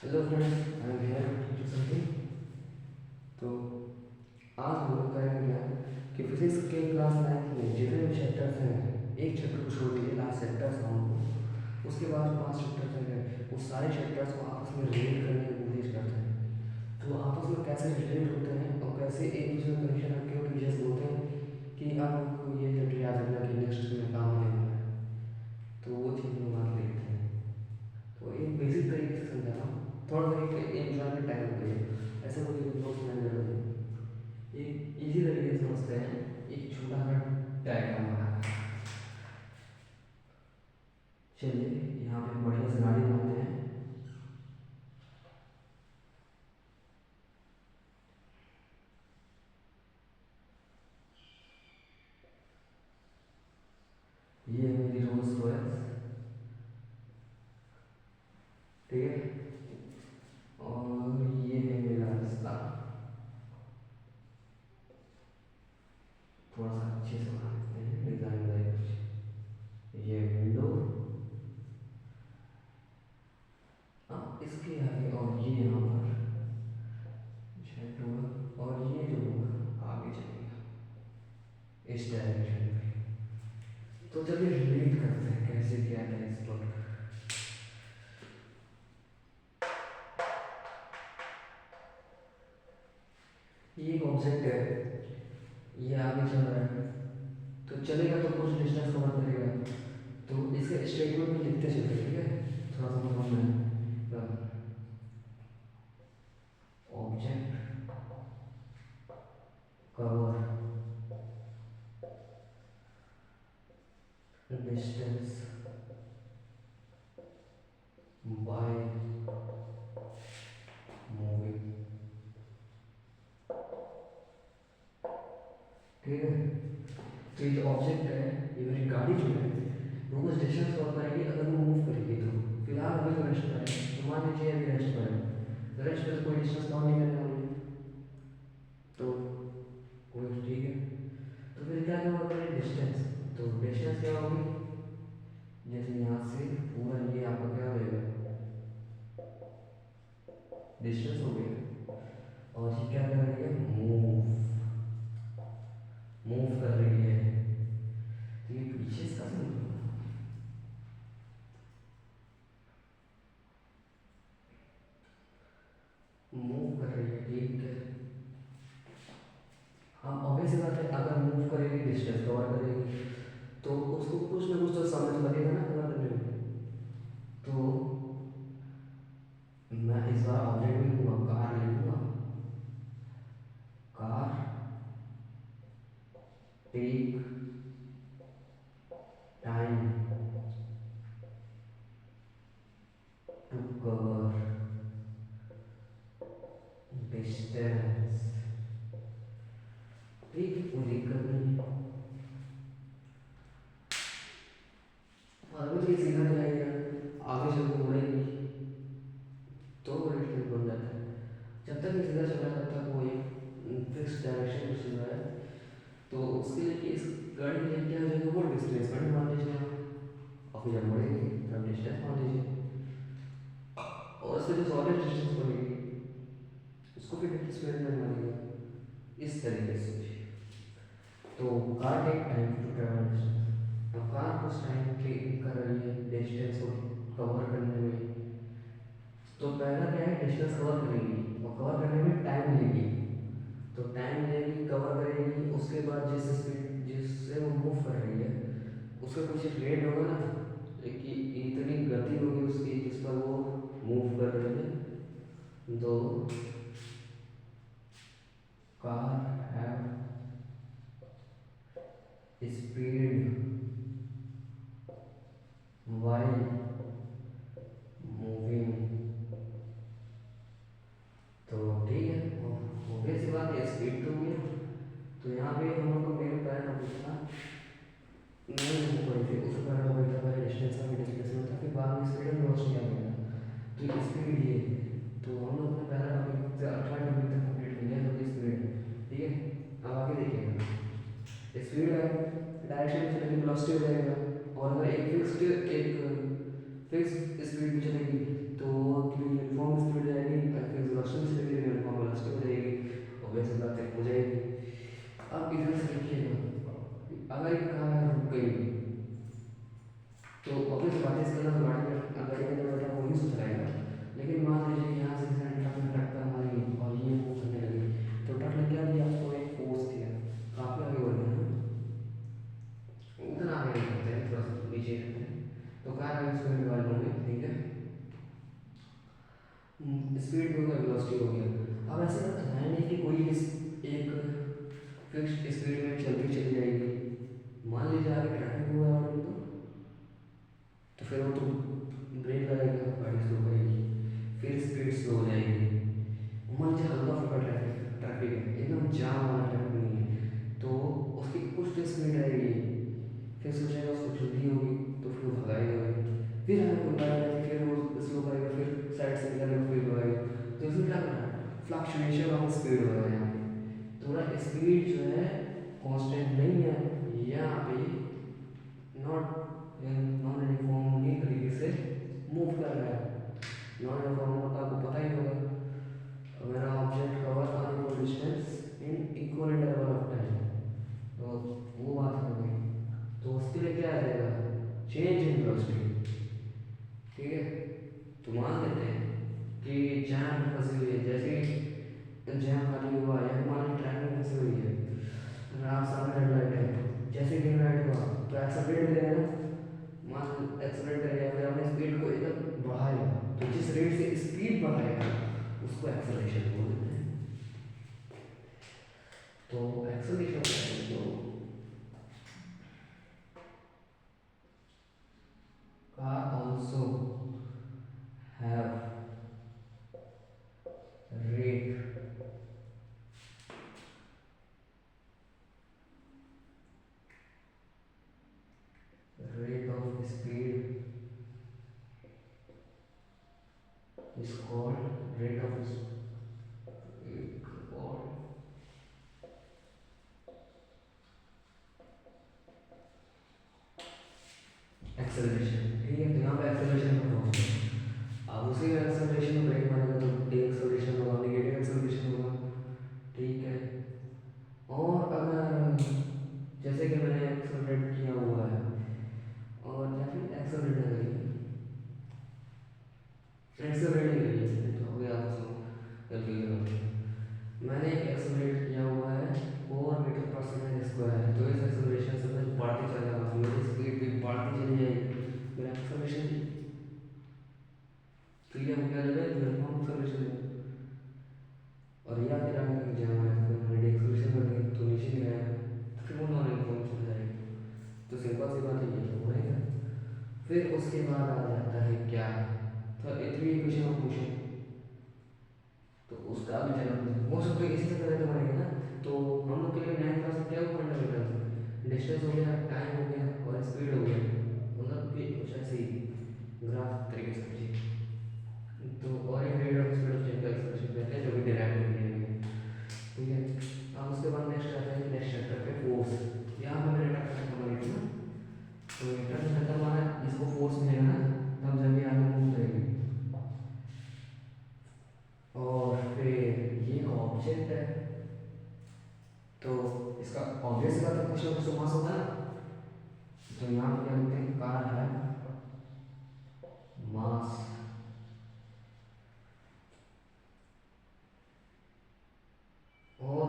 Hello friends, I am here to something. तो आज हम लोग करेंगे क्या कि फिजिक्स के क्लास 9 में जितने भी चैप्टर्स हैं, एक चैप्टर को छोड़ दीजिए, लास्ट चैप्टर्स हैं उनको, उसके बाद जो 5 चैप्टर्स हैं उस सारे चैप्टर्स को आपस में रिलेट करने की कोशिश करते हैं। तो आपस में कैसे रिलेट होते हैं और कैसे एक दूसरे में कनेक्शन रखते हो टीचर्स बोलते हैं कि आप आपको ये चैप्टर याद रखना कि नेक्स्ट में काम आने वाला है। तो वो चीज़ हम आज देखते हैं। तो एक बेसिक तरीके से समझा रहा हूँ, थोड़ा सा एक एंजॉयमेंट टाइम हो गई, ऐसे मुझे कुछ दोस्त मैंने जरूरत नहीं। एक इजी तरीके से समझते हैं। एक छोटा सा डायग्राम बना है। चलिए यहाँ पे बढ़िया से गाड़ी बनाते हैं। ये है मेरी रोल्स रॉयल्स, ठीक है। और ये है मेरा रास्ता, थोड़ा सा अच्छे से बना देते हैं डिजाइन वाइज कुछ। ये विंडो, हाँ इसके आगे, और ये यहाँ पर जेट होगा और ये जो होगा आगे चलेगा इस डायरेक्शन में। तो चलिए रिलेट करते हैं कैसे क्या था इस प्लॉट का। ये एक ऑब्जेक्ट है, ये आगे चल रहा है तो चलेगा तो कुछ डिस्टेंस कवर करेगा। तो इसके स्टेटमेंट में लिखते चलते, ठीक है, थोड़ा सा समझना है। Object cover distance by moving, ठीक है। तो ये जो ऑब्जेक्ट है, ये मेरी गाड़ी जो है, वो कुछ डिस्टेंस कवर करेगी अगर वो मूव करेगी। तो फिलहाल अभी तो रेस्ट पर है, तो मान लीजिए अभी रेस्ट पर है, रेस्ट पर कोई डिस्टेंस कवर नहीं करने वाली, तो कोई ठीक है। तो फिर क्या कवर करें, डिस्टेंस। तो डिस्टेंस क्या होगी, जैसे यहाँ से पूरा ये आपका क्या रहेगा, डिस्टेंस हो गया। और ये क्या कर रही है, मूव, मूव कर रही है। तो ये पीछे इसका मूव कर रही है, ठीक है। हम ऑब्वियस बात है, अगर मूव करेगी डिस्टेंस कवर करेगी तो उसको कुछ ना कुछ तो समय तो लगेगा ना कवर करने में। तो मैं इस बार ऑब्जेक्ट भी लूँगा, कार लिखूँगा, car take time to cover distance, ठीक, कोई दिक्कत नहीं। और अभी ये सीधा जाएगा, आगे चल के मुड़ेगी तो रेक्टेंगल बन जाता है। जब तक ये सीधा चला तब तक वो एक फिक्स डायरेक्शन में चल रहा है। तो उसके लिए इस गाड़ी के लिए क्या हो जाएगा, वो डिस्प्लेसमेंट मान लीजिए आप, और फिर जब मुड़ेगी तब डिस्टेंस मान लीजिए, और उससे जो सॉलिड डिस्टेंस बनेगी उसको फिर डिस्प्लेसमेंट मानेगा, इस तरीके से। तो car take time to travel distance, अब कार कुछ टाइम टेक कर रही है डिस्टेंस को कवर करने में। तो पहला क्या है, डिस्टेंस कवर करेगी और कवर करने में टाइम लेगी। तो टाइम लेगी, कवर करेगी, उसके बाद जिस स्पीड जिससे वो मूव कर रही है उसका कुछ एक रेट होगा ना, कि इतनी गति होगी उसकी जिस पर वो मूव कर रही है। तो car have speed while moving. तो ठीक है, ऑब्वियस सी बात है, स्पीड तो हुई ना। तो यहाँ पे हम लोग को मेन पहला टॉपिक था, नहीं मूव करी थी, उससे पहला टॉपिक था पहले डिस्टेंस था, फिर डिस्प्लेसमेंट था, फिर बाद में स्पीड एंड वेलोसिटी आ गया था। तो ये स्पीड ये है। तो हम लोग ने पहला टॉपिक से अगला टॉपिक तक कंप्लीट किया जो कि स्पीड है, ठीक है। अब आगे देखिएगा, स्पीड है, डायरेक्शन में चलेगी वेलोसिटी हो जाएगा। और अगर एक फिक्स स्पीड पे चलेगी तो यूनिफॉर्म स्पीड जाएगी, फिर वेलोसिटी से लेकर यूनिफॉर्म वेलोसिटी हो जाएगी, और वैसे बात हो जाएगी। अब इधर से देखिएगा, अगर एक कार रुक गई तो ऑब्वियस बात है, इसके अंदर गाड़ी के अंदर बैठा वही सोच रहेगा। लेकिन मान लीजिए कि यहाँ से किसी ने ट्रक में टक्कर मारी और ये वो करने लगी, तो ट्रक ने क्या दिया आपको, एक फोर्स दिया, काफ़ी आगे बढ़ गया ना, उतना आगे नहीं बढ़ते हैं, थोड़ा सा नीचे ही रहते हैं, तो कार आगे स्पीड में बढ़ गई, ठीक है, स्पीड भी हो गया, वेलोसिटी हो गया। अब ऐसे बात है नहीं कि कोई एक फिक्स स्पीड में चलती चली जाएगी, मान लीजिए आगे ट्रैफिक हुआ और तो फिर वो तो ब्रेक लगाएगा, गाड़ी स्लो करेगी, फिर स्पीड स्लो हो जाएगी। मान लीजिए हल्का फुल्का ट्रैफिक ट्रैफिक है, एकदम जाम वाला ट्रैफिक नहीं है, तो उसकी कुछ तो स्पीड रहेगी, फिर सोचेगा उसको जल्दी होगी, तो फिर वो भगाएगा भाई, फिर हमें कोई गाड़ी आएगी, फिर वो स्लो करेगा, फिर साइड से निकालेगा, फिर भगाएगा, तो इसमें क्या करना है, फ्लक्चुएशन ऑफ स्पीड हो रहा है यहाँ पे, थोड़ा स्पीड जो है कांस्टेंट नहीं है यहाँ पे, नॉट नॉन यूनिफॉर्मली तरीके से मूव कर रहा है। नॉन यूनिफॉर्म का आपको पता ही होगा, मेरा object cover unequal distance in equal interval of time, तो वो बात हो गई, तो उसके लिए क्या आ जाएगा, चेंज इन वेलोसिटी, ठीक है। तो मान लेते हैं कि जैम फंसी हुई है, जैसे जैम खाली हुआ या मान लीजिए ट्रैफिक फंसी हुई है, आप सामने रेड लाइट है, जैसे ग्रीन लाइट हुआ तो एक्सेलरेट करेगा ना, मान एक्सेलरेट करेगा, फिर अपने स्पीड को एकदम बढ़ाएगा, तो जिस रेट से स्पीड बढ़ाएगा उसको एक्सेलरेशन बोल देते हैं। तो एक्सेलरेशन तो car also have rate rate of speed is called rate of speed called acceleration, ठीक है। तो यहाँ पे एक्सेलरेशन का पहुँच गया, अब उसी एक्सेलरेशन में ब्रेक मारेगा तो डी एक्सेलरेशन होगा, नेगेटिव एक्सेलरेशन होगा, ठीक है। और अगर जैसे कि मैंने एक्सेलरेट किया हुआ है और या फिर एक्सेलरेट ना करिए, एक्सेलरेट ही करिए, तो हो गया आपको कन्फ्यूजन हो गया। मैंने एक एक्सेलरेट किया हुआ है 4 मीटर पर सेकेंड स्क्वायर है, तो इस एक्सेलरेशन से मैं बढ़ते चला जाऊँगा, तो मेरी स्पीड भी बढ़ती चली जाएगी, मेरा एक्सेलरेशन तो ये हम क्या ले रहे हैं, यूनिफॉर्म एक्सेलरेशन, और या फिर आगे तक जाना है तो मैंने एक्सेलरेशन कर दिया तो नीचे गिराया, तो फिर वो नॉन यूनिफॉर्म चला जाएगा, तो सिंपल सी बात है, ये तो हो ही था। फिर उसके बाद आ जाता है क्या, तो इतनी इक्वेशन ऑफ मोशन, तो उसका भी जनरल मोशन तो इसी से पहले तो बनेगा ना, तो हम लोग के लिए 9th क्लास में क्या वो फंडामेंटल था, डिस्टेंस हो गया, टाइम हो गया और स्पीड हो गया, मतलब कि कुछ ऐसे ही ग्राफ तरीके से समझिए। तो और एक rate of speed of change का एक्सप्रेशन कहते हैं, जो भी डिराइव किया गया है, ठीक है। अब उसके बाद नेक्स्ट आता है नेक्स्ट चैप्टर पे फोर्स, यहाँ पे मैंने टक्कर खत्म करी थी ना, तो टक्कर खत्म माना इसको फोर्स मिलेगा ना, तब जब ये आगे मूव करेगी, और फिर ये ऑब्जेक्ट है, तो इसका ऑब्वियस बात है कुछ ना कुछ तो मास होगा ना, तो यहाँ पे क्या लिखते हैं, कार है मास, और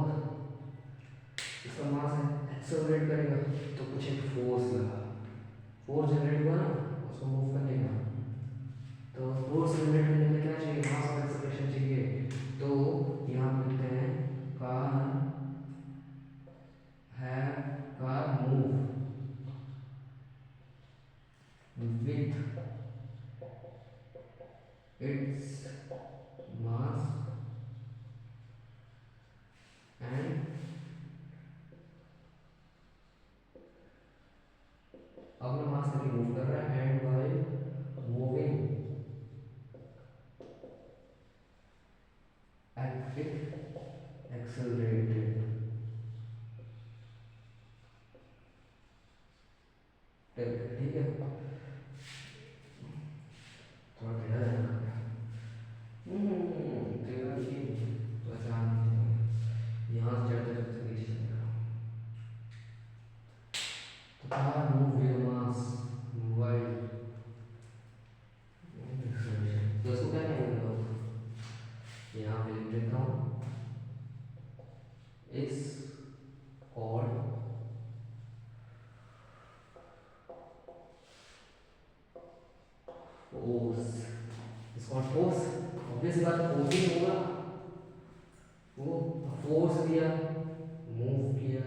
इसका मास है, एक्सेलरेट करेगा तो कुछ एक फोर्स लगा, फोर्स जनरेट हुआ ना उसको मूव करने का, तो फोर्स जनरेट करने के लिए क्या चाहिए, मास और एक्सेलरेशन चाहिए, तो यहाँ पे लिखते हैं कार है, car move with its mass and अपना मास लेके मूव कर रहा है, and by moving it accelerated, ठीक है, थोड़ा टेढ़ा जाना car move with mass while acceleration, तो इसको क्या कहेंगे लोग, यहाँ पे लिख देता हूँ, इस कॉल्ड फोर्स, इस कॉल्ड फोर्स। ऑब्वियस बात फोर्स ही होगा, वो फोर्स दिया, मूव किया,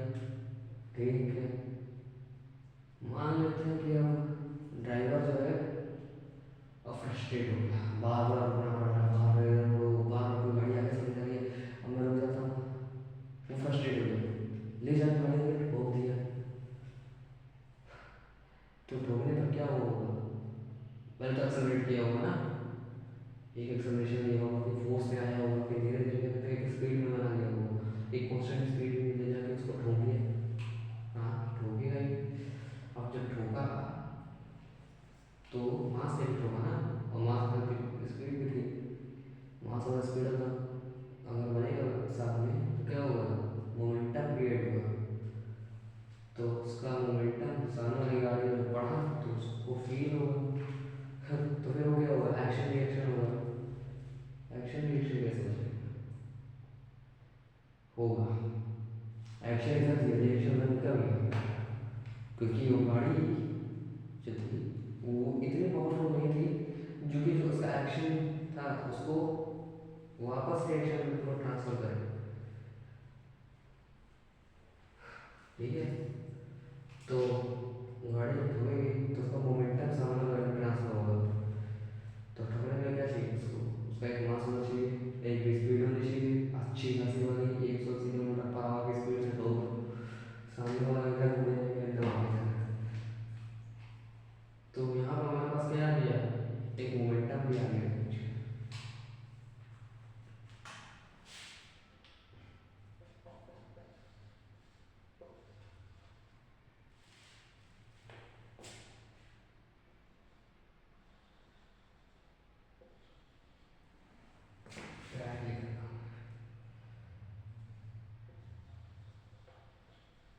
ठीक है। मान लेते हैं कि अब ड्राइवर जो है अब फ्रस्ट्रेट हो गया, बार बार रुकना पड़ रहा है, बार बार कोई गाड़ी आगे चली जा रही है, अब मैं रुक जाता हूँ, वो फ्रस्ट्रेट हो गया, ले जाके गाड़ी में ठोक दिया, तो ठोकने पर क्या होगा, पहले तो एक्सेलरेट किया होगा ना, एक एक्सेलरेशन लिया होगा, फिर फोर्स में आया होगा, फिर धीरे धीरे करके एक स्पीड में बना लिया होगा, एक कॉन्स्टेंट स्पीड में ले जाके उसको ठोक दिया। हाँ ठोकेगा ही, अब जब ठोका तो मास से भी ठोका ना, और मास का स्पीड भी थी, मास और स्पीड अगर बनेगा साथ में तो क्या होगा, मोमेंटम क्रिएट होगा, तो उसका मोमेंटम सामने वाली गाड़ी में पड़ा तो उसको फील होगा तो फिर वो क्या होगा, एक्शन रिएक्शन होगा, एक्शन रिएक्शन कैसे होगा, एक्शन के साथ रिएक्शन बन कब गया, क्योंकि वो गाड़ी जो थी वो इतनी पावरफुल नहीं थी जो कि जो उसका एक्शन था उसको वापस रिएक्शन में ट्रांसफर करे, ठीक है। तो गाड़ी जब ठुकेगी तो उसका मोमेंटम सामने गाड़ी में ट्रांसफर होगा, तो ठुकने में क्या चाहिए उसको, उसका एक मास होना चाहिए, एक स्पीड होनी चाहिए अच्छी खासी वाली, 180 किलोमीटर पर आवर की स्पीड से ठोक, सामने वाला क्या घूमेगा एकदम आगे से, तो यहाँ पर हमारे पास क्या आ गया, एक मोमेंटम भी आ गया कुछ।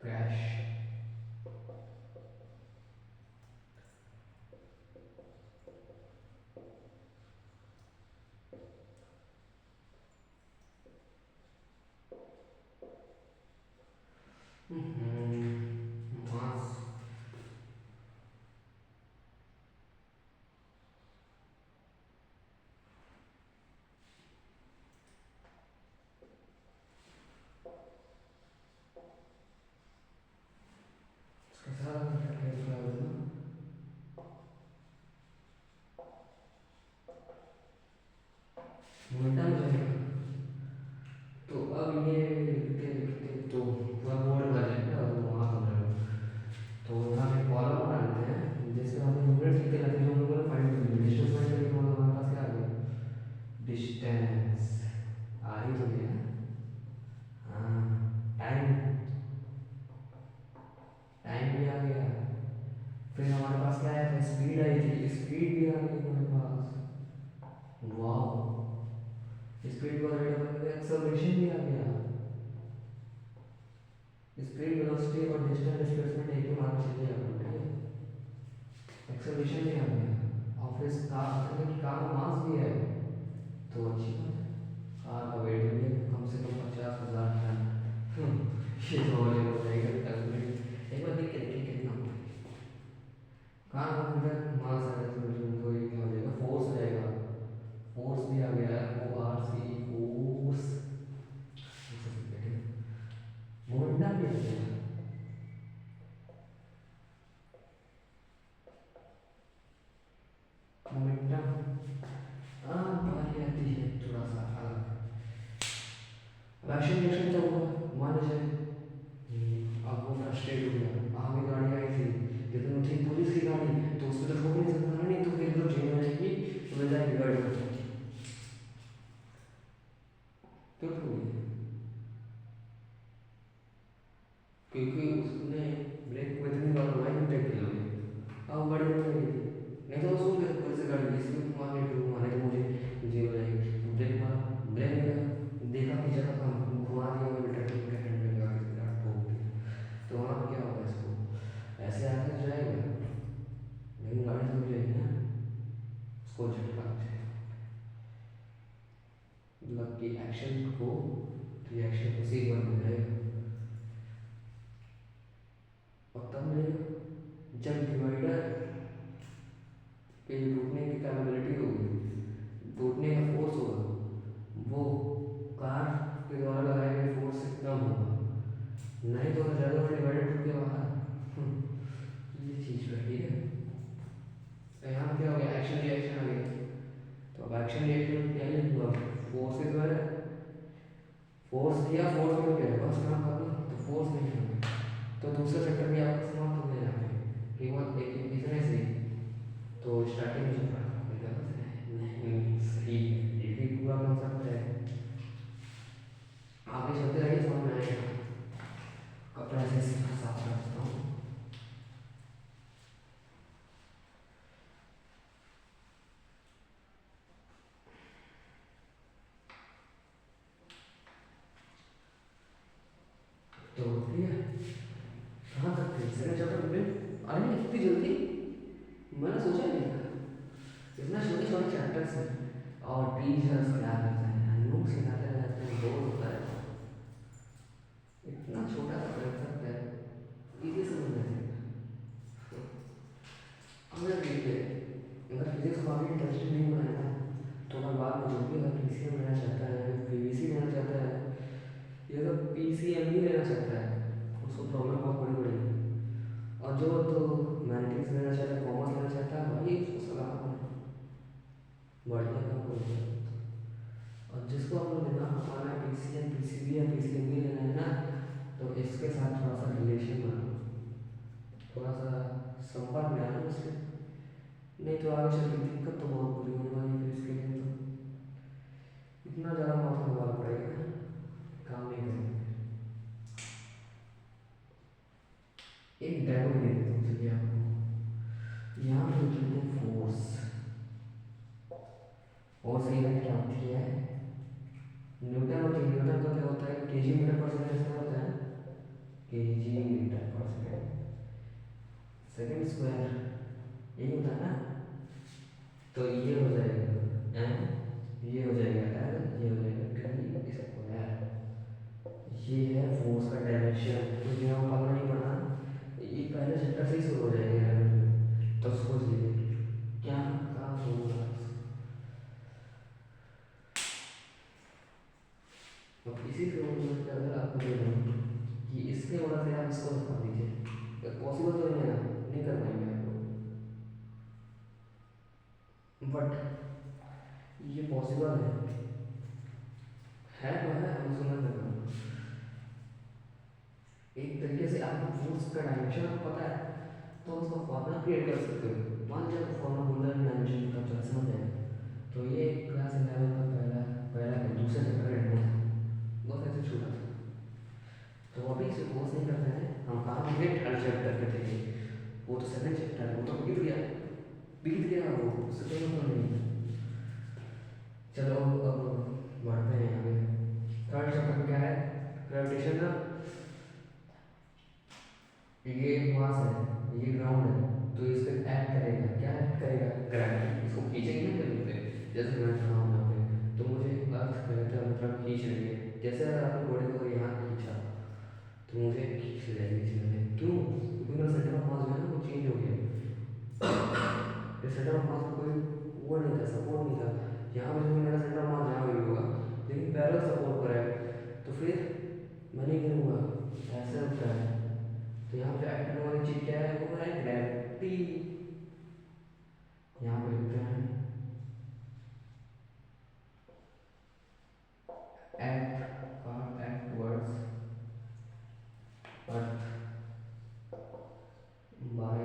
क्रैश, मास, इसका सारा क्या होगा, मोमेंटम जो है, तो अब ये लिखते लिखते तो पूरा बोर्ड भर जाएगा तो वहाँ पर जाएगा, तो यहाँ पे कॉलम बना लेते हैं, जैसे हमने यूनिट लिखते रहते हैं, जो हम लोगों ने फाइंड की डिस्टेंस फाइंड करने के बाद हमारे पास क्या आ गया, डिस्टेंस आ ही तो गया, हाँ टाइम, टाइम भी आ गया, फिर हमारे पास क्या आया था, स्पीड आई थी, स्पीड भी आ गई हमारे पास, वाह स्पीड का रेट बन गया, एक्सेलरेशन भी आ गया, स्पीड वेलोसिटी और डिस्टेंस डिस्प्लेसमेंट एक ही मान से लिया अपन, ठीक है, एक्सेलरेशन भी आ गया, और फिर कार का मास भी है, तो अच्छी बात है, कार का वेट भी है कम से कम 50,000 टन, ये तो और हो जाएगा कैलकुलेट, एक बार देख के देखिए कितना होता है, कार का फिर मास है तो ये क्या हो जाएगा, फोर्स हो जाएगा, फोर्स भी आ गया है, O R C force, momentum भी आ गया, मोमेंटम, हाँ बारी आती है थोड़ा सा अलग, एक्शन रिएक्शन क्या हुआ, मान लीजिए अब वो फ्रस्ट्रेट हो गया, आगे गाड़ी आई थी लेकिन वो थी पुलिस की गाड़ी, तो उसको तो ठोक नहीं सकता नहीं, तो फिर तो चेंज हो जाएगी, तो ले जाएगी गाड़ी को, क्यों ठोकी, क्योंकि उसने ब्रेक को इतनी बार दबाई कि ब्रेक फेल हो गई, अब गाड़ी रुक गई, नहीं तो वो सूझ गई पुलिस की गाड़ी, इसलिए तुम आगे ठोको, माने तो मुझे जेल हो जाएगी, तो ब्रेक मारा, ब्रेक मिला, देखा कि जगह कम घुमा दिया, मैं ट्रैफिक के हैंड में लगा के ठोक दिया, तो वहाँ पर क्या होगा इसको, उसको झटका लग जाएगा, मतलब कि एक्शन को रिएक्शन उसी बार मिल जाएगा। और तब मिलेगा जब डिवाइडर के टूटने की कैपेबिलिटी होगी, टूटने का फोर्स होगा वो कार के द्वारा लगाए गए फोर्स से कम होगा। नहीं तो ज़्यादा डिवाइडर टूट के बाहर ये चीज़ है, ठीक है। तो यहाँ पे क्या हो गया, एक्शन रिएक्शन आ गया। तो अब एक्शन रिएक्शन क्या ही हुआ, फोर्स के द्वारा फोर्स दिया, फोर्स में क्या है बस काम खत्म, तो फोर्स नहीं होगा। तो दूसरा चैप्टर भी आपका समाप्त हो गया यहाँ पे केवल एक इतने से। तो स्टार्टिंग में जो पढ़ा था कोई गलत है नहीं, सही है, यही पूरा कॉन्सेप्ट है। आगे चलते रहिए, समझ में आएगा। कपड़ा ऐसे साफ रखता हूँ। तो ठीक है, कहाँ तक थे, सेकंड चैप्टर में। अरे इतनी जल्दी मैंने सोचा नहीं था, इतना छोटे छोटे चैप्टर्स हैं और टीचर्स क्या करते हैं, नोट सिखाते रहते हैं, बोर होता है। इतना छोटा सा कॉन्सेप्ट है, इजी समझना चाहिए। अगर देखिए, अगर फिजिक्स को आगे इंटरेस्टिंग नहीं बनाया तो अगर बाद में जो भी अगर पीसीएम लेना चाहता है, पीवीसी लेना चाहता है, या तो पीसीएम ही लेना चाहता है, उसको प्रॉब्लम बहुत बड़ी पड़ेगी। और जो तो मैथमेटिक्स लेना चाहता है, कॉमर्स लेना चाहता है, भाई उसको सलाह बढ़िया काम करो। और जिसको अपना दिमाग खपाना है पीसीएम पीसीबी या पीसीएम भी लेना है ना, तो इसके साथ थोड़ा सा रिलेशन बनाओ, थोड़ा सा संपर्क में आना उससे, नहीं तो आगे चल के दिक्कत तो बहुत बुरी होने वाली है। फिर इसके लिए तो इतना ज़्यादा माथा दबाना पड़ेगा ना, काम नहीं करेंगे। एक डेमो दे देता हूँ चलिए आपको। यहाँ पे लिखते हैं फोर्स। फोर्स की यूनिट क्या होती है, न्यूटन होती है। न्यूटन का क्या होता है, केजी मीटर पर सेकंड स्क्वायर होता है, केजी मीटर पर सेकंड, सेकंड स्क्वायर यही होता है ना। तो ये हो जाएगा एम, ये हो जाएगा एल, ये हो जाएगा टी स्क्वायर। ये है फोर्स का डायरेक्शन। तो यहाँ पता नहीं पड़ा, ये पहले चैप्टर से ही शुरू हो जाएगा 11th में। तो सोच लीजिए क्या काम होगा। अब इसी फ्रेमवर्क में अगर आपको दे दूँ कि इसके वजह से आप इसको हटा दीजिए, पॉसिबल तो नहीं है ना, नहीं कर पाएंगे आप लोग, बट ये पॉसिबल है तो है, हम सुनना करना। एक तरीके से आपको फोर्स का डायमेंशन आपको पता है, तो उसका फॉर्मूला क्रिएट कर सकते हो। मान लीजिए आपको फॉर्मूला बोल रहा है डायमेंशन का, चलो समझ जाएगा। तो ये क्लास 11 का पहला पहला है, दूसरे चैप्टर का एडवांस है, बहुत ऐसे छोटा था। तो अभी इसे फोर्स नहीं करते हैं हम, कहाँ हम गए थर्ड चैप्टर के थे, वो तो सेकंड चैप्टर है, वो तो बीत गया, बीत गया वो, उससे कोई मतलब नहीं। चलो अब बढ़ते हैं आगे। थर्ड चैप्टर में क्या है, ग्रेविटेशन का। ये मास है, ये ग्राउंड है, तो इस पर एक्ट करेगा, क्या एक्ट करेगा, ग्रेविटी। इसको खींचेंगे ना जमीन पे, जैसे मैं खड़ा हूँ यहाँ पे, तो मुझे अर्थ ग्रेविटी मतलब खींच रही है। जैसे अगर आपने बॉडी को यहाँ खींचा तो मुझे खींच लेगी इसमें, क्यों, क्योंकि मेरा सेंटर ऑफ मास जो है ना वो चेंज हो गया। इस सेंटर ऑफ मास को कोई वो नहीं था, सपोर्ट नहीं था। यहाँ पे जो मेरा सेंटर ऑफ मास जहाँ भी होगा, लेकिन पैरेलल सपोर्ट पर है, तो फिर मैं नहीं गिरूँगा, ऐसे होता है। तो यहाँ पे एक्ट करने वाली चीज क्या है, वो है ग्रेविटी। यहाँ पे लिखते हैं एक्ट और act towards earth by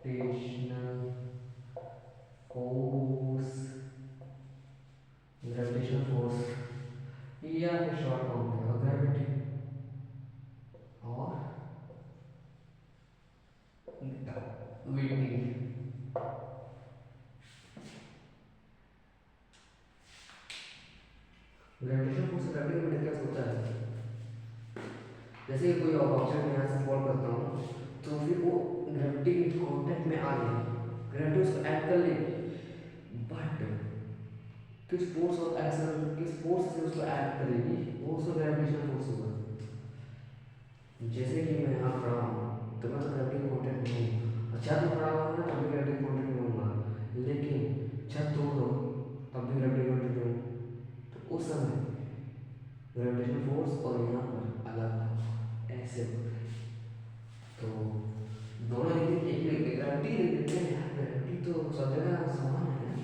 gravitational force, gravitational force या फिर शॉर्ट फॉर्म में ग्रेविटी और वेटिंग। ग्रेविटेशनल फोर्स ग्रेविटी का डिफरेंस होता है। जैसे कि कोई ऑब्जेक्ट मैं यहाँ से फॉल करता हूँ, तो फिर वो ग्रेविटी के कॉन्टेक्ट में आ गया, ग्रेविटी उसको ऐड कर लेगी, बट किस फोर्स से उसको ऐड करेगी, वो उसका ग्रेविटेशनल फोर्स होगा। जैसे कि मैं यहाँ खड़ा हूँ तो मैं तो ग्रेविटी के कॉन्टेक्ट में हूँ, छत में खड़ा हुआ है ना तब भी ग्रेविटी के कॉन्टेक्ट में हूँगा, लेकिन छत तोड़ दो तब भी ग्रेविटी के कॉन्टेक्ट में हूँ। तो उस समय ग्रेविटेशनल फोर्स और यहाँ पर अलग था, ऐसे होता है। तो दोनों एक ग्रेविटी लिख देते हैं यार, ग्रेविटी तो सब जगह समान है ना।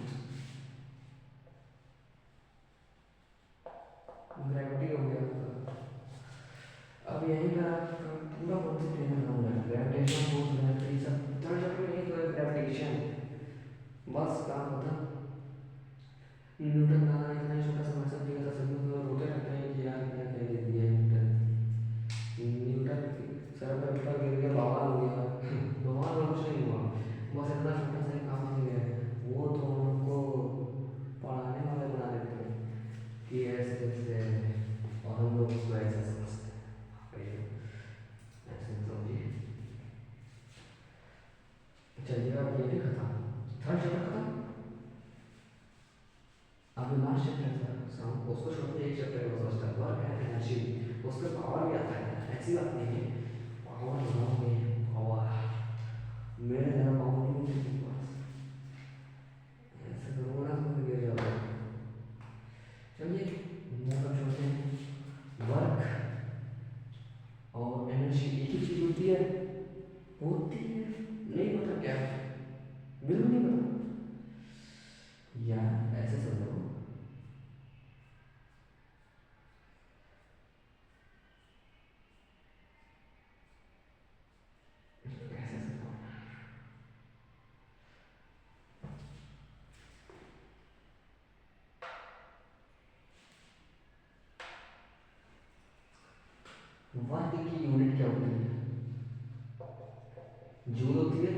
ग्रेविटी हो गया आपका। अब यहीं पर आपका पूरा कॉन्सेप्ट यहीं खत्म हो जाएगा, ग्रेविटेशनल फोर्स, ग्रेविटी, सब थर्ड चैप्टर में यही तो है, ग्रेविटेशन, बस काम खत्म। न्यूटन का इतना ही छोटा सा मैसेज दिया था, सभी लोग रोते रहते हैं कि यार क्या क्या दे दिया है न्यूटन। न्यूटन सर पे पत्थर गिर गया, बवाल हो गया बवाल और कुछ नहीं हुआ, बस इतना छोटा सा ही काम हो गया है। वो तो हम लोग को पढ़ाने वाले बना देते हैं कि ऐसे ऐसे है, और हम लोग उसको ऐसे समझते हैं, ऐसे समझिए। चलिए अब ये भी खत्म, थर्ड चैप्टर खत्म। अभी लास्ट चैप्टर था सम, उसको छोड़ के एक चैप्टर का बचा था, वर्क एंड एनर्जी। उसका पावर भी आता है, ऐसी बात नहीं है, पावर लगाओगे, पावर मेरे ज़्यादा पावर नहीं होती मेरे पास, ऐसे करूँगा ना तो मैं गिर जाऊँगा। चलिए वो सब छोड़ते हैं, वर्क और एनर्जी एक ही चीज़ होती है, होती है, नहीं पता क्या है, बिल्कुल नहीं पता, या ऐसे समझो, ऐसे समझो। वर्क की यूनिट क्या होती है, जूल होती है,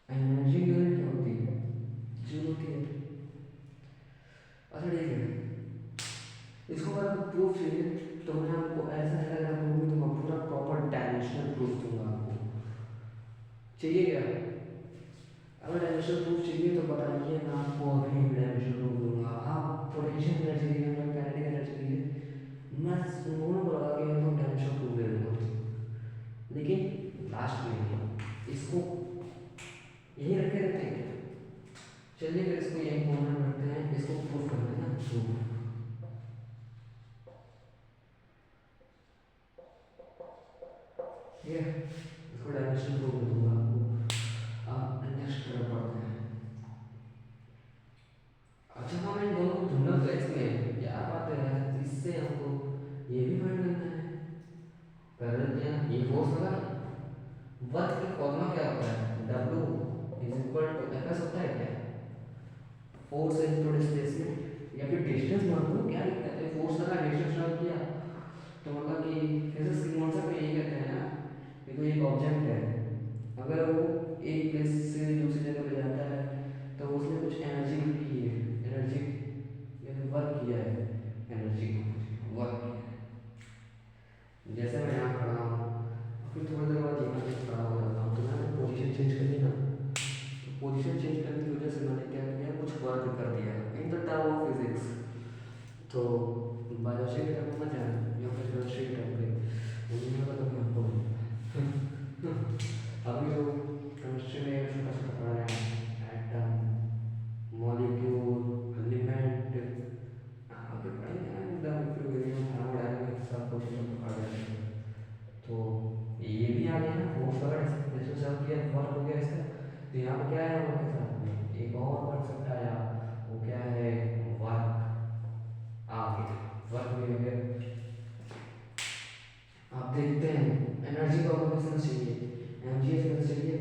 एनर्जी यूनिट क्या होती है, जूल होती है। अच्छा ठीक है, इसको अगर आपको प्रूफ चाहिए तो मैं आपको ऐसा है, अगर प्रूफ भी दूंगा, पूरा प्रॉपर डायमेंशनल प्रूफ दूंगा आपको, चाहिए क्या? अगर डायमेंशनल प्रूफ चाहिए तो बताइए, मैं आपको अभी डायमेंशनल प्रूफ दूंगा। आप पोटेंशियल एनर्जी दीजिए, मैं काइनेटिक एनर्जी दीजिए, मैं दोनों को लगा के तो डायमेंशनल प्रूफ दे दूंगा, लेकिन लास्ट में नहीं, इसको यही रखे रहते हैं क्या? चलिए फिर इसको यही कॉर्नर में रखते हैं, इसको प्रूफ करना है ना, प्रूफ, ठीक है, इसको डायमेंशनल प्रूफ दे दूंगा आपको। अब नेक्स्ट तरफ बढ़ते हैं। अच्छा हाँ, मैं इन दोनों को ढूंढा तो इसमें क्या बात है यार, इससे हमको ये भी फाइंड करना है, कर देते हैं, ये फोर्स लगा ना, वर्क का फॉर्मूला क्या होता है, W is equal to F S होता है क्या, फोर्स इनटू डिस्प्लेसमेंट, या फिर डिस्टेंस मान लो, क्या लिखते हैं, फोर्स लगा डिस्टेंस ट्रैवल किया, तो मतलब कि फिजिक्स के कॉन्सेप्ट में यही कहते हैं यार कि कोई एक ऑब्जेक्ट है, अगर वो एक प्लेस से दूसरी जगह पे जाता है तो उसने कुछ एनर्जी की है, एनर्जी यानी वर्क किया है, एनर्जी को वर्क किया है। जैसे मैं यहाँ खड़ा हूँ, फिर थोड़ी देर बाद यहाँ पे खड़ा हो जाता हूँ, तो मैंने पोजीशन चेंज कर ली ना, तो पोजीशन चेंज करने की वजह से मैंने क्या किया, कुछ वर्क कर दिया in the term of physics. तो बायोलॉजी के टर्म में जाए या फिर केमिस्ट्री के टर्म पे, उन्होंने का कभी हमको नहीं पता। अभी जो केमिस्ट्री में छोटा छोटा पढ़ा रहे हैं, एटम, मॉलिक्यूल, एलिमेंट, आगे पढ़ेंगे ना एकदम इक्विलिब्रियम, थर्मोडायनामिक्स, सब कुछ हम पढ़ रहे हैं। तो ये भी आ गया ना, फोर्स वगैरह जैसे सब किया, वर्क हो गया इसका, तो यहाँ पे क्या है, वर्क के साथ में एक और कॉन्सेप्ट आया, वो क्या है, वर्क आ गया, वर्क भी हो गया। आप देखते हैं एनर्जी को आपको कितना चाहिए, एम जी एस में चाहिए,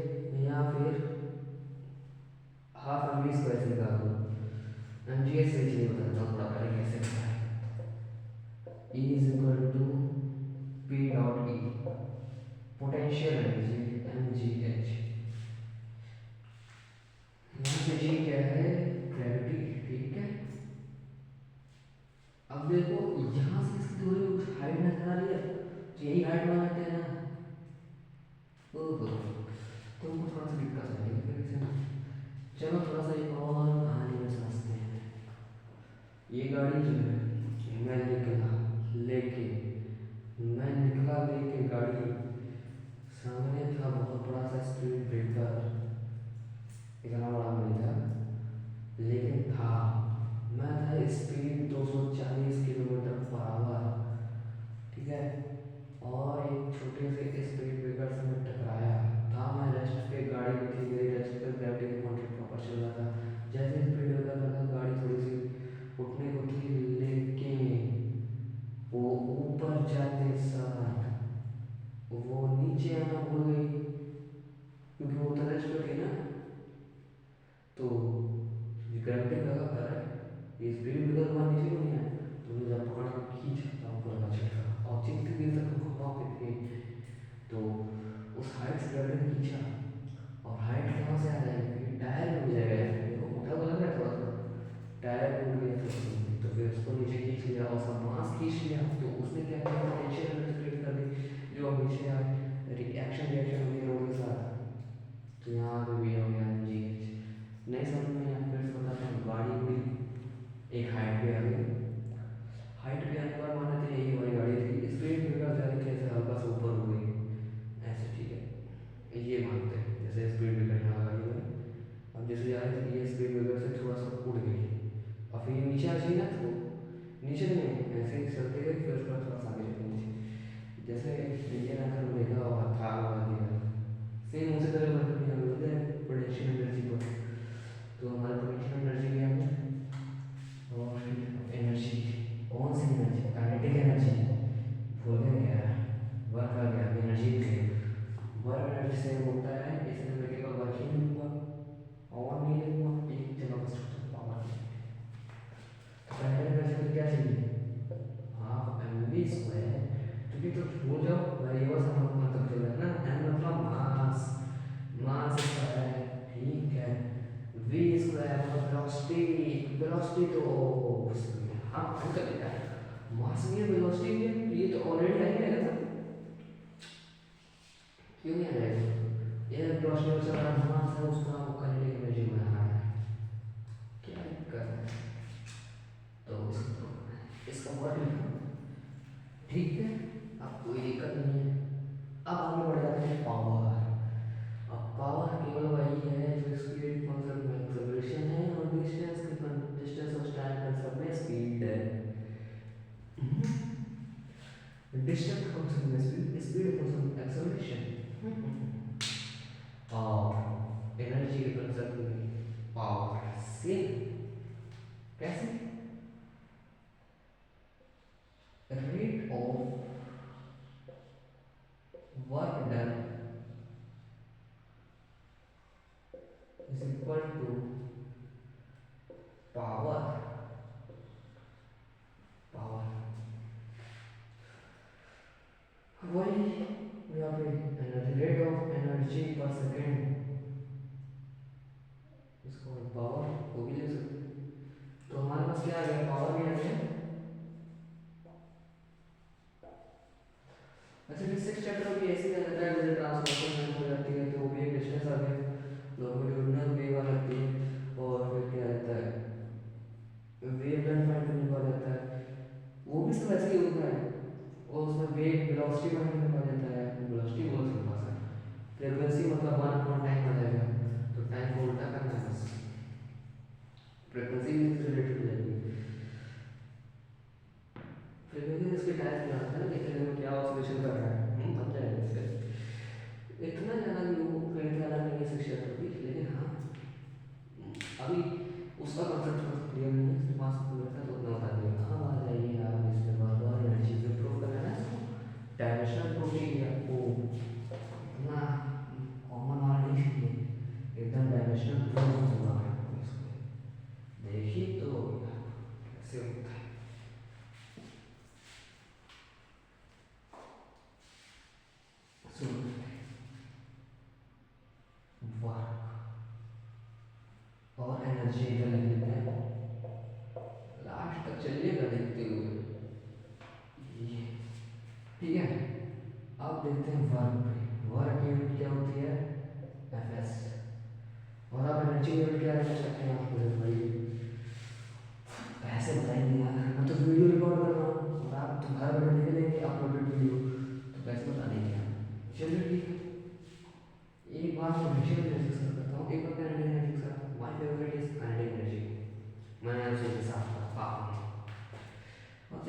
या फिर हाफ एम बी स्क्वायर से निकाल दो, एम जी एस से चाहिए, बताता हूँ थोड़ा पहले कैसे होता है। E is equal to P dot E, potential energy M G H, यहाँ पे जी क्या है, ग्रेविटी, ठीक है। गाड़ी जो है, मैं निकला लेके मैं निकला लेके गाड़ी, सामने था बहुत बड़ा सा स्पीड ब्रेकर। इतना बड़ा नहीं था, लेकिन था। मैं था स्पीड 240 किलोमीटर पर आवर, ठीक है। और एक छोटे से स्पीड ब्रेकर से मैं टकराया था। मैं रेस्ट पे गाड़ी में थी, मेरी रेस्ट पे ग्रेविटी का कॉन्सेप्ट प्रॉपर चल रहा था। जैसे स्पीड ब्रेकर लगा, गाड़ी थोड़ी सी उठने को थी, लेकिन वो ऊपर जाते साथ वो नीचे आना भूल गई, क्योंकि वो तो रेस्ट पे थी ना। तो ग्रेविटी लगा कर रहा है, ये स्पीड ब्रेकर के बाद नीचे को नहीं आया, तो मुझे जब पकड़ के खींचा ऊपर का झटका, और जितनी देर तक हम हवा पे थे, तो उस हाइट से ग्रेविटी ने खींचा। और हाइट कहाँ से आ जाएगी, टायर में हो जाएगा यार, देखो उठा को लग रहा है थोड़ा थोड़ा, टायर टूट गया था उसमें। तो फिर उसको नीचे खींच लिया और सब मांस खींच लिया, तो उसने क्या किया, टेंशन एनर्जी क्रिएट कर दी, जो अब नीचे रिएक्शन हो गई रोड के साथ। तो यहाँ पे भी हो गया जी। नहीं समझ में आया, फिर से बताता हूँ। गाड़ी हुई एक हाइट पे आ गई, हाइट पे आने के बाद मान लेते हैं यही हमारी गाड़ी थी, स्पीड ब्रेकर जा रही थी ऐसे हल्का सा ऊपर हो गई ऐसे, ठीक है, ये मानते हैं जैसे स्पीड ब्रेकर यहाँ गाड़ी में। अब जैसे जा रही थी ये स्पीड ब्रेकर से थोड़ा सा उड़ गई, और फिर ये नीचे आ चाहिए ना, तो नीचे नहीं, ऐसे ही चलते गए, फिर उसके बाद थोड़ा सा आगे चले नीचे। जैसे इंडियन आंसर मिलेगा और था लगा दिया, सेम उसी तरह मतलब यहाँ मिलता है पोटेंशियल एनर्जी पर। तो हमारा पोटेंशियल एनर्जी क्या है, और एनर्जी, कौन सी एनर्जी, काइनेटिक एनर्जी भूल गए क्या, वर्क आ गया, एनर्जी थे। वर्क एनर्जी से होता है, इसलिए मैं केवल वर्क ही लूँगा और नहीं लूँगा, एक जगह बस पावर। काइनेटिक एनर्जी में क्या चाहिए, हाफ एम वी स्क्वायर, क्योंकि तो भूल जाओ वेरिएबल से हम मतलब चल रहा है ना, एम मतलब मास, मास स्क्वायर, ठीक है। वी स्क्वायर मतलब वेलोसिटी, वेलोसिटी तो हाँ हम कर लेते हैं, मास में वेलोसिटी में ये तो ऑलरेडी आ गया ना, क्यों नहीं आ जाएगा, ये वेलोसिटी से बड़ा मास है, उसका वो काइनेटिक एनर्जी में आ रहा है, क्या दिक्कत है। तो इसका वर्क लिखो, ठीक है, अब कोई दिक्कत नहीं है। अब आगे बढ़ जाते हैं पावर। अब पावर केवल वही है जो स्पीड फंक्शन में एक्सेलरेशन है, और डिस्टेंस के डिस्टेंस और टाइम कंसेप्ट में स्पीड है। डिस्टेंस फंक्शन में स्पीड, स्पीड फंक्शन एक्सेलरेशन, और एनर्जी के कंसेप्ट में पावर। सेम कैसे, rate of work done is equal to power, power वही यहाँ पे एनर्जी, रेट ऑफ एनर्जी पर सेकेंड, इसको पावर को भी ले सकते हैं। तो हमारे पास क्या आ गया, पावर भी आ गया। अच्छा फिजिक्स चैप्टर भी ऐसे ही रहता है, जैसे ट्रांसफॉर्मेशन हो जाती है तो वो भी एक डिस्टेंस आ गया, लॉन्गिट्यूडिनल वेव आ जाती है, और फिर क्या रहता है, वेव लेंथ फाइंड करने को आ जाता है, वो भी सब ऐसे ही होता है। और उसमें वेव वेलोसिटी फाइंड करने को आ जाता है, वेलोसिटी बहुत सिंपल सा, फ्रीक्वेंसी मतलब 1 अपॉन टाइम आ जाएगा, तो टाइम को उल्टा करना है बस, फ्रीक्वेंसी भी इससे रिलेटेड हो जाएगी। फ्रीक्वेंसी इसके टाइप में आता है ना, कितने में क्या ऑसिलेशन कर रहा है, बन जाएगा इससे। इतना ज़्यादा नहीं हो, फिर ज़्यादा नहीं है शिक्षा भी, लेकिन हाँ अभी उसका कॉन्सेप्ट थोड़ा क्लियर नहीं है, इसके पास कोई रहता तो उतना बता देगा। अब आ जाइए आप इसमें बार बार एनर्जी को प्रूव करना है ना, डायमेंशनल प्रूफ चाहिए आपको, इतना कॉमन वाला नहीं चाहिए, एकदम डायमेंशनल प्रूफ होगा आपको। इसको देखिए तो कैसे होता है। वर्क और एनर्जी इधर लिख लेते हैं, लास्ट तक चलिएगा देखते हुए, ये ठीक है। अब देखते हैं वर्क पे, वर्क यूनिट क्या होती है, एफएस, और आप एनर्जी यूनिट क्या रख सकते हैं, आपको भाई ऐसे बताएंगे यार,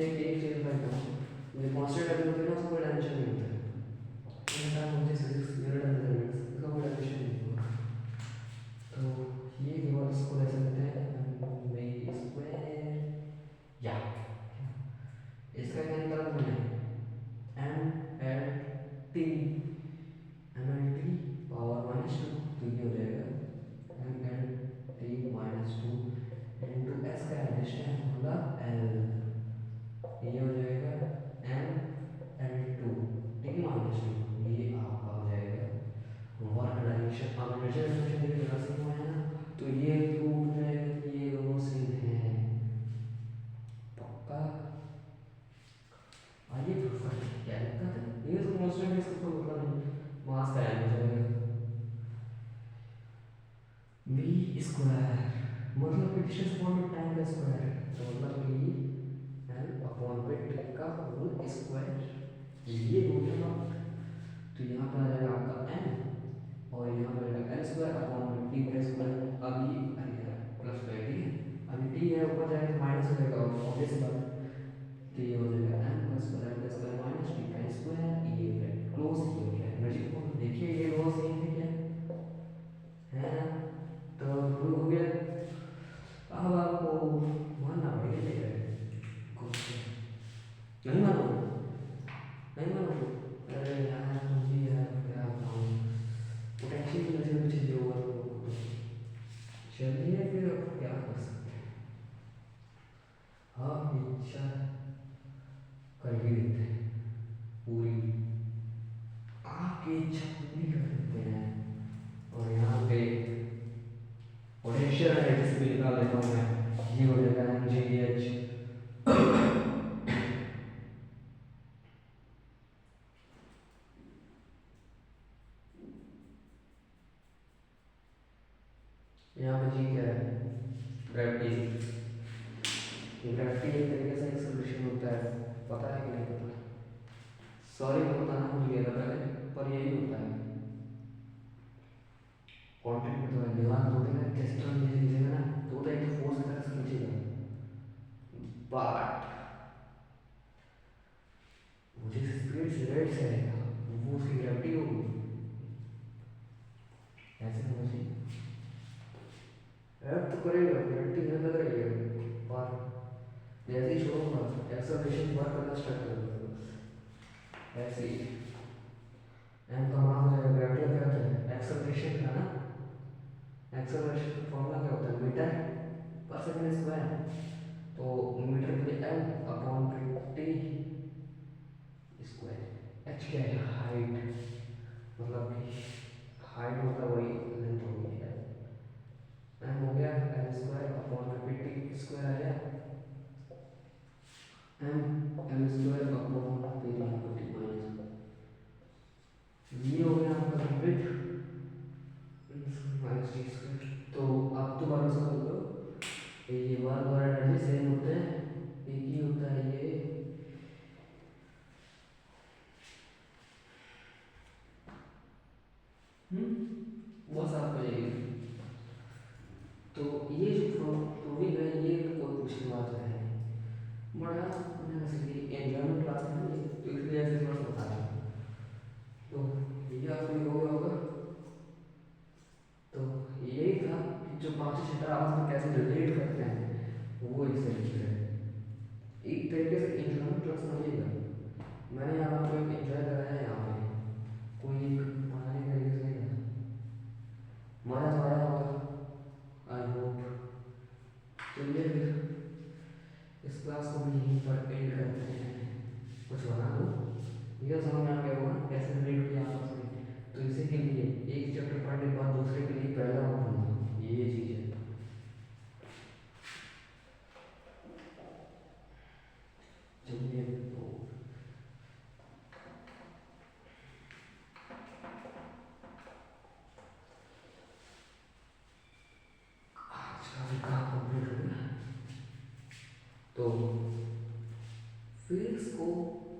एक चीज़ मैं कहूँ, जो कांस्टेंट वैल्यू होती है ना, उसका कोई डायमेंशन नहीं होता है। इनका मुझे फिजिक्स यूनिट एंड मेजरमेंट्स, इसका कोई डायमेंशन नहीं होगा। तो ये केवल इसको ले सकते हैं एम स्क्वायर, या इसका क्या निकाला मैंने, M L T, M L T power -2, तो ये हो जाएगा M L T -2 into S का डिस्टेंस मतलब एल, ये हो जाएगा एम एल टू टी -2, ये आपका हो जाएगा वर्क डायरेक्शन। अब इनर्शियल डायरेक्शन देखिए जरा से हुआ है ना, तो ये प्रूव हो जाएगा कि ये दोनों सेम है, पक्का। आइए प्रूफ करते हैं, क्या दिक्कत है, ये तो कांस्टेंट है, इसका कोई मतलब नहीं, मास का एम हो जाएगा वी स्क्वायर, मतलब कि डिस्टेंस अपॉन टाइम का स्क्वायर, तो मतलब कि एल अपॉन टी का होल स्क्वायर, ये हो गया। तो यहाँ पर आ जाएगा आपका एम और यहाँ पर आएगा एल स्क्वायर अपॉन टी का स्क्वायर। अभी अरे प्लस का ठीक है, अभी टी है ऊपर जाएगा तो माइनस हो जाएगा, ऑब्वियस बात। तो ये हो जाएगा एम का स्क्वायर एल का स्क्वायर माइनस टी का स्क्वायर, ये क्लोज ही हो गया एनर्जी को। देखिए ये दोनों सेम है क्या, है ना, तो प्रूव हो गया। अब आपको मानना पड़ेगा, नहीं मानोगे, नहीं मानोगे, अरे यार मुझे यार क्या बताऊँ, पोटेंशियल की वजह से पीछे जो हुआ तो चलिए फिर अब क्या कर सकते हैं, हाँ इच्छा कर ही देते हैं पूरी, आपकी इच्छा पूरी कर देते हैं। और यहाँ पे पोटेंशियल एनालिसिस भी निकाल लेता हूँ मैं, ये हो जाएगा एम जी एच, यहाँ पे जी क्या है, ग्रेविटी। ग्रेविटी एक तरीके से एक्सेलरेशन होता है, पता है कि नहीं पता, सॉरी मैं बताना भूल गया था पहले, पर यही होता है कॉन्टेंट में। तो दिमाग होते हैं जिस तरह नीचे खींचेगा ना, तो होता है एक फोर्स की तरह से खींचेगा, बट मुझे स्पीड से रेट से आएगा, वो उसकी ग्रेविटी होगी, ऐसे समझिए, रेट तो करेगा, ग्रेविटी नहीं लग रही है, पर जैसे ही छोड़ूंगा एक्सेलरेशन वर्क करना स्टार्ट कर दूंगा, ऐसे ही एम का मान हो जाएगा, ग्रेविटी का क्या होता है, एक्सेलरेशन का ना, एक्सेलरेशन का फॉर्मूला क्या होता है, मीटर पर सेकंड स्क्वायर, तो मीटर के लिए L upon T square. H क्या है, हाइट, मतलब कि हाइट मतलब वही लेंथ होगी, एम हो गया L square upon T square आ गया एम एल स्क्वायर अपॉन फिर यहाँ पर टी माइनस, ये हो गया आपका कंप्लीट माइनस टी स्क्वायर। तो अब दोबारा समझ लो, ये वर्क और एनर्जी सेम होते हैं, एक ही होता है ये, बस आपको यही। तो ये जो प्रूविंग है, ये तो कोई पूछने वाला है नहीं, बड़ा मैंने इसलिए एनवायरमेंट क्लास में ये, तो इसलिए ऐसे थोड़ा सा बता रहा हूँ। तो ये आपको ये हो गया होगा, तो यही था कि जो पांचों क्षेत्र आपस में कैसे रिलेट करते हैं, वो इससे लिख रहे हैं। एक तरीके से एनवायरमेंट क्लास समझिएगा, मैंने यहाँ आपको एक एंजॉय कराया है, यहाँ पे कोई एक मनाने के तरीके से नहीं था, मज़ा तो आया होगा आई होप। चलिए फिर इस क्लास को भी यहीं पर एंड करते हैं, कुछ बना दो, ये समझ में आ गया होगा कैसे रिलेट किया आपस में। तो इसी के लिए एक चैप्टर पढ़ने के बाद दूसरे के लिए पहला मत भूलना, ये चीज़ है। चलिए तो आज का भी काम कंप्लीट हो गया, तो फिजिक्स को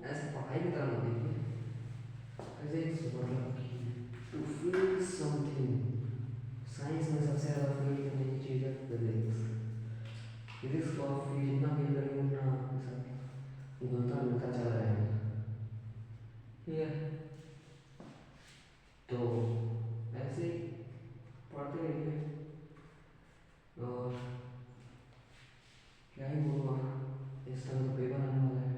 ऐसे पढ़ाई की तरह मत देखिए, फिजिक्स मतलब कि टू फील समथिंग। साइंस में सबसे ज़्यादा फील करने की चीज़ है फिजिक्स, फिजिक्स को आप फील जितना फील करेंगे उतना आपके साथ घुलता मिलता चला जाएगा। ठीक है, तो ऐसे ही पढ़ते रहिए। और क्या ही बोलूँ, इस टाइम तो पेपर आने वाला है।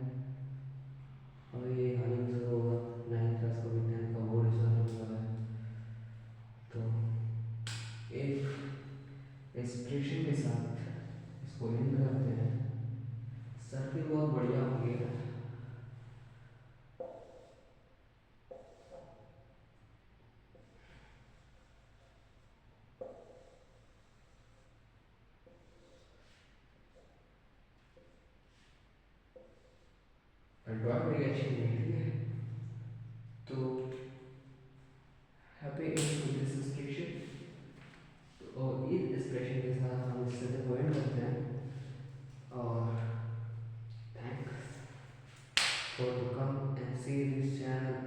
अभी हाल ही में शुरू होगा 9th क्लास का, भी 10th का बोर्ड एग्जाम होने वाला है। तो एक एक्सप्रेशन के साथ इसको एंड करते हैं। सर्किल बहुत बढ़िया हो गया है। ड्राइंग मेरी अच्छी नहीं है, ठीक है। तो happy end to this expression. और इस एक्सप्रेशन के साथ हम इस सत्र को एंड करते हैं। और thanks for to come and see this channel